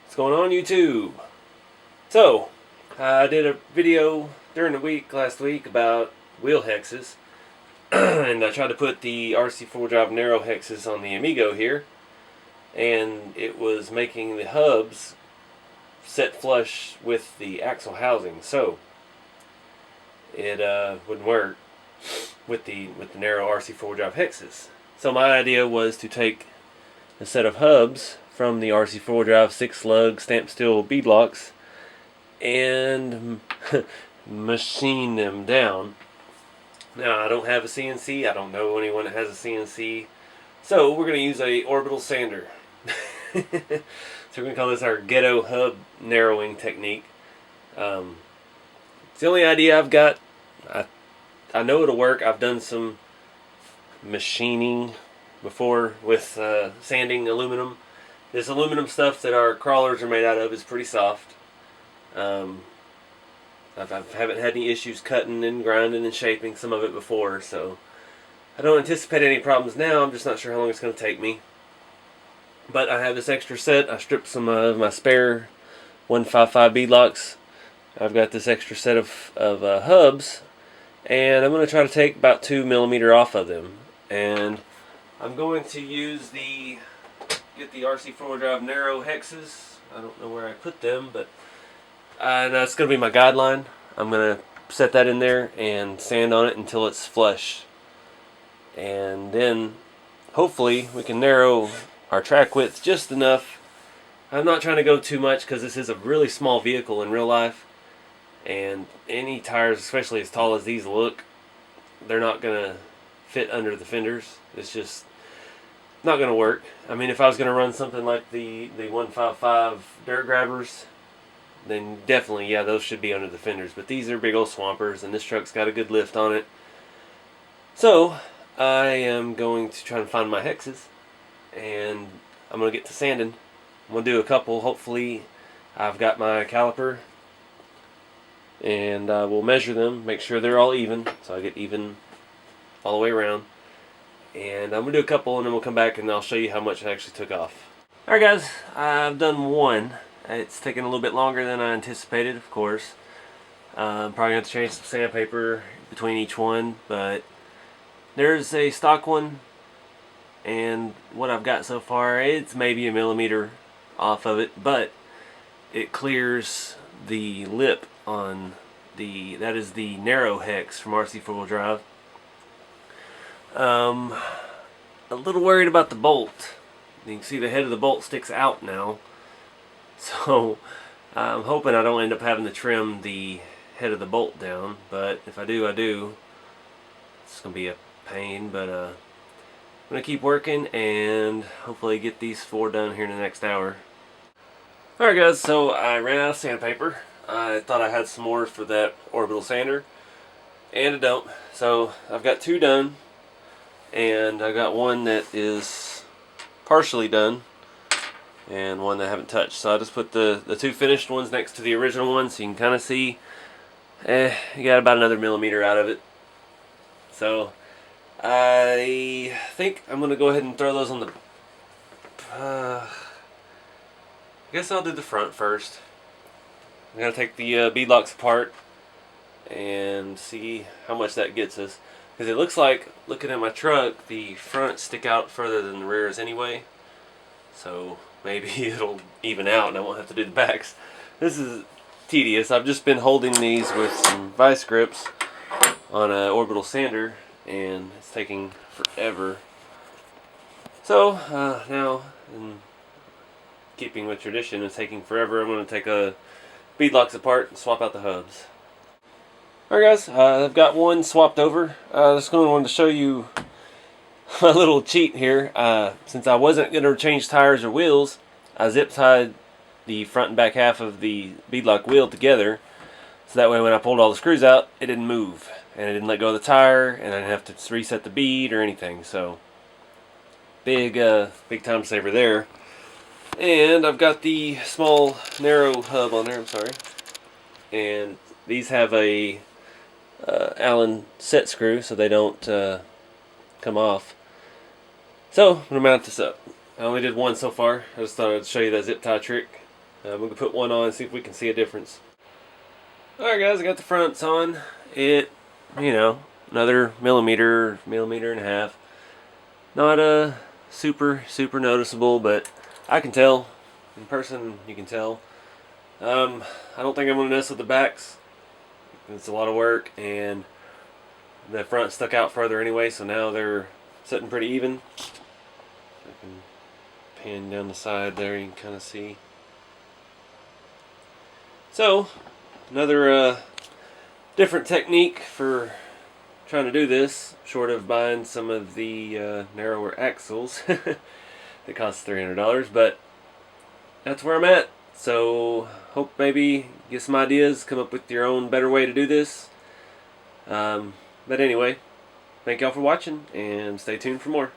What's going on, YouTube? So, I did a video during the week last week about wheel hexes, and I tried to put the RC4wd Narrow hexes on the Amigo here, and it was making the hubs set flush with the axle housing, so it wouldn't work with the narrow RC4wd hexes. So my idea was to take a set of hubs from the RC4wd 6-lug stamped steel beadlocks and machine them down. Now, I don't have a CNC. I don't know anyone that has a CNC. So we're going to use a orbital sander. So we're going to call this our ghetto hub narrowing technique. It's the only idea I've got. I know it'll work. I've done some machining before with sanding aluminum. This aluminum stuff that our crawlers are made out of is pretty soft. I haven't had any issues cutting and grinding and shaping some of it before, so I don't anticipate any problems now. I'm just not sure how long it's going to take me. But I have this extra set. I stripped some of my spare 155 beadlocks. I've got this extra set of hubs, and I'm going to try to take about 2 millimeter off of them. And I'm going to use get the RC4wd Narrow hexes. I don't know where I put them, but that's going to be my guideline. I'm going to set that in there and sand on it until it's flush. And then hopefully we can narrow our track width just enough. I'm not trying to go too much because this is a really small vehicle in real life. And any tires, especially as tall as these look, they're not going to fit under the fenders. It's just not going to work. I mean, if I was going to run something like the 155 dirt grabbers, then definitely, yeah, those should be under the fenders. But these are big old swampers, and this truck's got a good lift on it. So I am going to try and find my hexes, and I'm going to get to sanding. I'm going to do a couple. Hopefully I've got my caliper, and we'll measure them, make sure they're all even, so I get even all the way around. And I'm going to do a couple, and then we'll come back and I'll show you how much I actually took off. Alright guys, I've done one. It's taken a little bit longer than I anticipated, of course. I'm probably going to have to change some sandpaper between each one, but there's a stock one, and what I've got so far, it's maybe a millimeter off of it, but it clears the lip on that is the narrow hex from RC4wd Drive. A little worried about the bolt. You can see the head of the bolt sticks out now, so I'm hoping I don't end up having to trim the head of the bolt down, but if I do, I do. It's gonna be a pain, but I'm gonna keep working and hopefully get these 4 done here in the next hour. Alright guys, so I ran out of sandpaper. I thought I had some more for that orbital sander, and I don't. So I've got 2 done, and I got one that is partially done and one that I haven't touched. So I just put the 2 finished ones next to the original one so you can kind of see you got about another millimeter out of it. So I think I'm going to go ahead and throw those on the I guess I'll do the front first. I'm going to take the beadlocks apart and see how much that gets us. Because it looks like, looking at my truck, the fronts stick out further than the rears anyway. So maybe it'll even out and I won't have to do the backs. This is tedious. I've just been holding these with some vice grips on an orbital sander, and it's taking forever. So now, in keeping with tradition, it's taking forever. I'm going to take beadlocks apart and swap out the hubs. Alright guys, I've got one swapped over. I just wanted to show you my little cheat here. Since I wasn't going to change tires or wheels, I zip tied the front and back half of the beadlock wheel together, so that way when I pulled all the screws out, it didn't move, and it didn't let go of the tire, and I didn't have to reset the bead or anything. So big time saver there. And I've got the small narrow hub on there, I'm sorry, and these have a Allen set screw so they don't come off. So I'm going to mount this up. I only did one so far. I just thought I'd show you that zip tie trick. We can put one on and see if we can see a difference. Alright guys, I got the fronts on. It, you know, another millimeter and a half. Not super noticeable, but I can tell. In person, you can tell. I don't think I'm going to mess with the backs. It's a lot of work, and the front stuck out further anyway, so now they're sitting pretty even. I can pan down the side there, you can kind of see. So, another different technique for trying to do this, short of buying some of the narrower axles. They cost $300, but that's where I'm at. So hope maybe get some ideas, come up with your own better way to do this. But anyway, thank y'all for watching, and stay tuned for more.